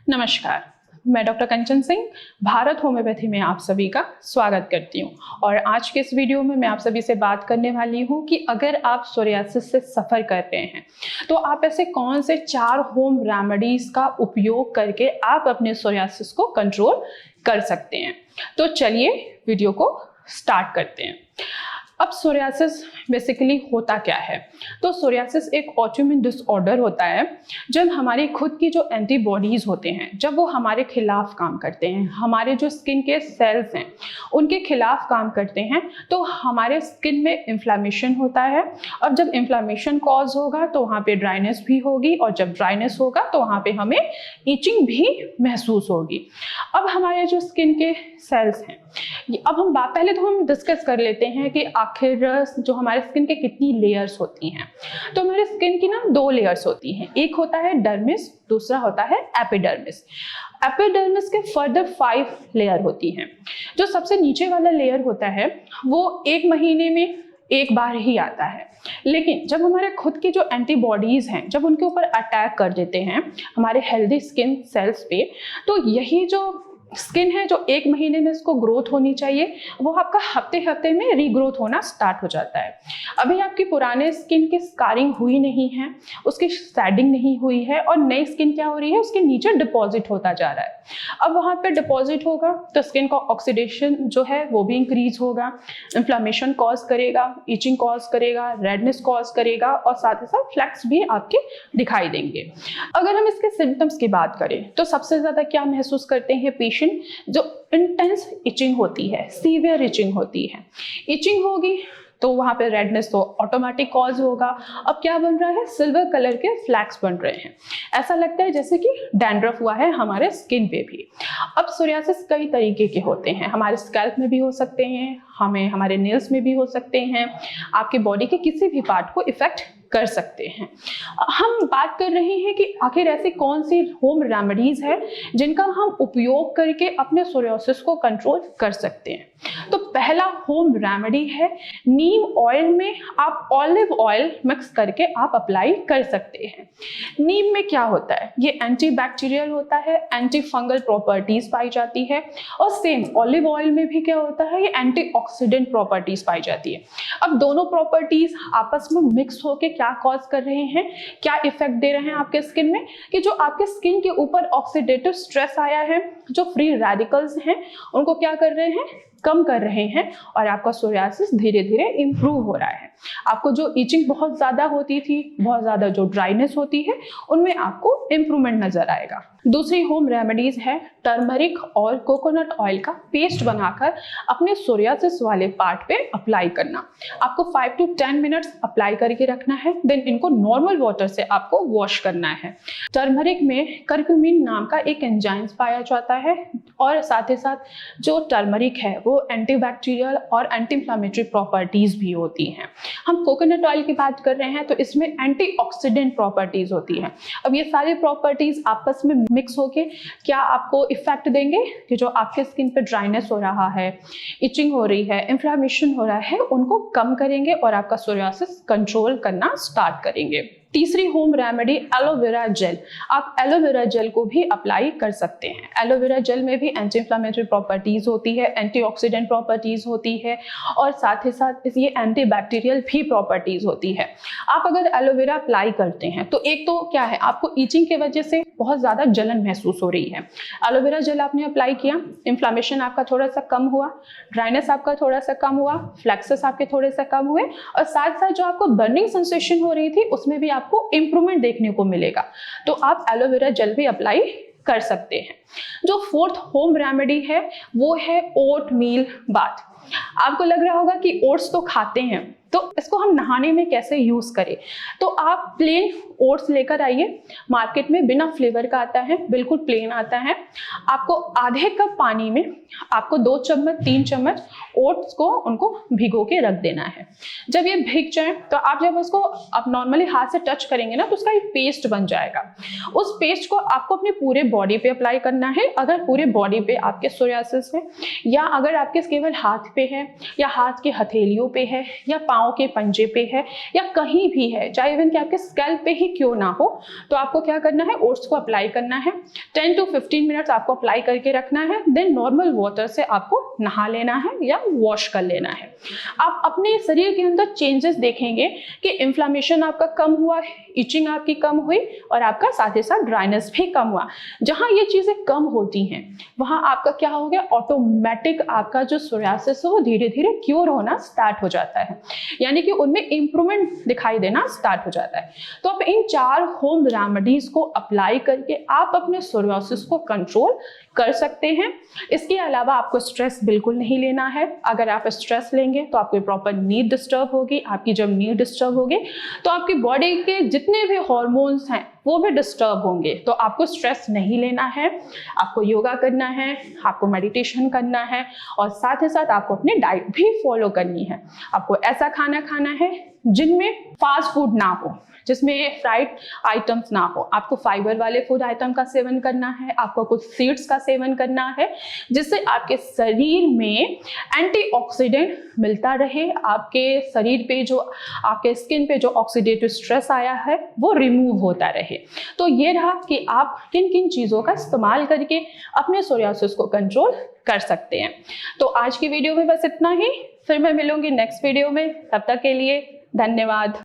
नमस्कार, मैं डॉक्टर कंचन सिंह भारत होम्योपैथी में आप सभी का स्वागत करती हूँ। और आज के इस वीडियो में मैं आप सभी से बात करने वाली हूँ कि अगर आप सोरियासिस से सफ़र कर रहे हैं तो आप ऐसे कौन से 4 होम रेमेडीज़ का उपयोग करके आप अपने सोरियासिस को कंट्रोल कर सकते हैं। तो चलिए वीडियो को स्टार्ट करते हैं। अब सोरियासिस बेसिकली होता क्या है? तो सोरियासिस एक ऑटोइम्यून डिसऑर्डर होता है जब हमारी खुद की जो एंटीबॉडीज़ होते हैं जब वो हमारे खिलाफ काम करते हैं, हमारे जो स्किन के सेल्स हैं उनके खिलाफ काम करते हैं, तो हमारे स्किन में इन्फ्लामेशन होता है। और जब इन्फ्लामेशन कॉज होगा तो वहाँ पे ड्राइनेस भी होगी, और जब ड्राइनेस होगा तो वहाँ पे हमें ईचिंग भी महसूस होगी। अब हमारे जो स्किन के सेल्स हैं, अब हम पहले तो हम डिस्कस कर लेते हैं कि आखिर जो हमारे स्किन के कितनी लेयर्स होती हैं। तो हमारे स्किन की ना 2 लेयर्स होती हैं, एक होता है डर्मिस, दूसरा होता है एपिडर्मिस। एपिडर्मिस के फर्दर 5 लेयर होती हैं। जो सबसे नीचे वाला लेयर होता है वो 1 महीने में एक बार ही आता है, लेकिन जब हमारे खुद की जो एंटीबॉडीज़ हैं जब उनके ऊपर अटैक कर देते हैं हमारे हेल्दी स्किन सेल्स पे, तो यही जो स्किन है जो 1 महीने में इसको ग्रोथ होनी चाहिए वो आपका हफ्ते हफ्ते में रीग्रोथ होना स्टार्ट हो जाता है। अभी आपकी पुराने स्किन की स्कारिंग हुई नहीं है, उसकी शेडिंग नहीं हुई है, और नई स्किन क्या हो रही है, उसके नीचे डिपॉजिट होता जा रहा है। अब वहाँ पे डिपॉजिट होगा तो स्किन का ऑक्सीडेशन जो है वो भी इंक्रीज होगा, इन्फ्लामेशन कॉज करेगा, ईचिंग कॉज करेगा, रेडनेस कॉज करेगा, और साथ ही साथ फ्लैक्स भी आपके दिखाई देंगे। अगर हम इसके सिम्टम्स की बात करें तो सबसे ज़्यादा क्या महसूस करते हैं पेशेंट? जो इंटेंस इचिंग होती है, सीवियर इचिंग होती है। इचिंग होगी तो वहाँ पे रेडनेस तो ऑटोमेटिक कॉज होगा। अब क्या बन रहा है, सिल्वर कलर के फ्लैक्स बन रहे हैं, ऐसा लगता है जैसे कि डैंड्रफ हुआ है हमारे स्किन पे भी। अब सोरियासिस कई तरीके के होते हैं, हमारे स्कैल्प में भी हो सकते हैं, हमारे नेल्स में भी हो सकते हैं, आपके बॉडी के किसी भी पार्ट को इफेक्ट कर सकते हैं। हम बात कर रहे हैं कि आखिर ऐसी कौन सी होम रेमेडीज है जिनका हम उपयोग करके अपने सोरियासिस को कंट्रोल कर सकते हैं। तो पहला होम रेमेडी है नीम ऑयल में आप ऑलिव ऑयल मिक्स करके आप अप्लाई कर सकते हैं। नीम में क्या होता है, ये एंटीबैक्टीरियल होता है, एंटी फंगल प्रॉपर्टीज पाई जाती है, और सेम ऑलिव ऑयल में भी क्या होता है, ये एंटीऑक्सीडेंट प्रॉपर्टीज पाई जाती है। अब दोनों प्रॉपर्टीज आपस में मिक्स होकर क्या कॉज कर रहे हैं, क्या इफेक्ट दे रहे हैं आपके स्किन में, कि जो आपके स्किन के ऊपर ऑक्सीडेटिव स्ट्रेस आया है, जो फ्री रेडिकल्स हैं उनको क्या कर रहे हैं, कम कर रहे हैं, और आपका सोरियासिस धीरे धीरे इंप्रूव हो रहा है। आपको जो ईचिंग बहुत ज़्यादा होती थी, बहुत ज़्यादा जो ड्राइनेस होती है, उनमें आपको इम्प्रूवमेंट नजर आएगा। दूसरी होम रेमेडीज है टर्मरिक और कोकोनट ऑयल का पेस्ट बनाकर अपने सोरियासिस वाले पार्ट पे अप्लाई करना। आपको 5 to 10 मिनट्स अप्लाई करके रखना है, देन इनको नॉर्मल वाटर से आपको वॉश करना है। टर्मरिक में करक्यूमिन नाम का एक एंजाइम पाया जाता है, और साथ ही साथ जो टर्मरिक है वो एंटीबैक्टीरियल और एंटी इंफ्लेमेटरी प्रॉपर्टीज भी होती हैं। हम कोकोनट ऑयल की बात कर रहे हैं तो इसमें एंटीऑक्सीडेंट प्रॉपर्टीज होती हैं। अब ये सारी प्रॉपर्टीज आपस में मिक्स होके क्या आपको इफेक्ट देंगे कि जो आपके स्किन पे ड्राइनेस हो रहा है, इचिंग हो रही है, इन्फ्लेमेशन हो रहा है, उनको कम करेंगे और आपका सोरियासिस कंट्रोल करना स्टार्ट करेंगे। तीसरी होम रेमेडी एलोवेरा जेल। आप एलोवेरा जेल को भी अप्लाई कर सकते हैं। एलोवेरा जेल में भी एंटी इंफ्लेमेटरी प्रॉपर्टीज होती है, एंटीऑक्सीडेंट प्रॉपर्टीज होती है, और साथ ही साथ ये एंटीबैक्टीरियल भी प्रॉपर्टीज होती है। आप अगर एलोवेरा अप्लाई करते हैं तो एक तो क्या है, आपको ईचिंग की वजह से बहुत ज़्यादा जलन महसूस हो रही है। एलोवेरा जेल आपने अप्लाई किया, इन्फ्लेमेशन आपका थोड़ा सा कम हुआ, ड्राइनेस आपका थोड़ा सा कम हुआ, फ्लैक्सेस आपके थोड़े से कम हुए, और साथ साथ जो आपको बर्निंग सेंसेशन हो रही थी उसमें भी आपको इंप्रूवमेंट देखने को मिलेगा। तो आप एलोवेरा जेल भी अप्लाई कर सकते हैं। जो 4th होम रेमेडी है वो है ओट मील बाथ। आपको लग रहा होगा कि ओट्स तो खाते हैं, तो इसको हम नहाने में कैसे यूज करें। तो आप प्लेन ओट्स लेकर आइए, मार्केट में बिना फ्लेवर का आता है, बिल्कुल प्लेन आता है। आपको आधे कप पानी में आपको 2 चम्मच 3 चम्मच ओट्स को उनको भिगो के रख देना है। जब ये भीग जाए तो आप जब उसको आप नॉर्मली हाथ से टच करेंगे ना तो उसका एक पेस्ट बन जाएगा। उस पेस्ट को आपको अपने पूरे बॉडी पे अप्लाई करना है। अगर पूरे बॉडी पे आपके सोरियासिस है, या अगर आपके केवल हाथ पे है या हाथ के हथेलियों पे है या पाँव के पंजे पे है या कहीं भी है, चाहे इवन कि आपके स्कैल्प पे ही क्यों ना हो, तो आपको क्या करना है, ओट्स को अप्लाई करना है। 10 to 15 मिनट्स आपको अप्लाई करके रखना है। देन नॉर्मल वाटर से आपको नहा लेना है या वॉश कर लेना है। आप अपने शरीर के अंदर चेंजेस देखेंगे कि इन्फ्लामेशन आपका कम हुआ है, इचिंग आपकी कम हुई और आपका साथ ही साथ ड्राइनेस भी कम हुआ। जहां ये चीजें कम होती हैं वहां आपका क्या हो गया, ऑटोमेटिक आपका जो सोरियासिस है वो धीरे धीरे क्योर होना स्टार्ट हो जाता है, यानी कि उनमें इंप्रूवमेंट दिखाई देना स्टार्ट हो जाता है। तो आप इन 4 होम रेमेडीज को अप्लाई करके आप अपने सोरियासिस को कंट्रोल कर सकते हैं। इसके अलावा आपको स्ट्रेस बिल्कुल नहीं लेना है। अगर आप स्ट्रेस लेंगे तो आपकी प्रॉपर नींद डिस्टर्ब होगी। आपकी जब नींद डिस्टर्ब होगी तो आपकी बॉडी के जितने भी हॉर्मोन्स हैं वो भी डिस्टर्ब होंगे। तो आपको स्ट्रेस नहीं लेना है, आपको योगा करना है, आपको मेडिटेशन करना है और साथ ही साथ आपको अपनी डाइट भी फॉलो करनी है। आपको ऐसा खाना खाना है जिनमें फास्ट फूड ना हो, जिसमें फ्राइड आइटम्स ना हो। आपको फाइबर वाले फूड आइटम का सेवन करना है, आपको कुछ सीड्स का सेवन करना है जिससे आपके शरीर में एंटीऑक्सीडेंट मिलता रहे, आपके शरीर पे जो, आपके स्किन पे जो ऑक्सीडेटिव स्ट्रेस आया है वो रिमूव होता रहे। तो ये रहा कि आप किन किन चीज़ों का इस्तेमाल करके अपने सोरियासिस को कंट्रोल कर सकते हैं। तो आज की वीडियो में बस इतना ही, फिर मैं मिलूंगी नेक्स्ट वीडियो में। तब तक के लिए धन्यवाद।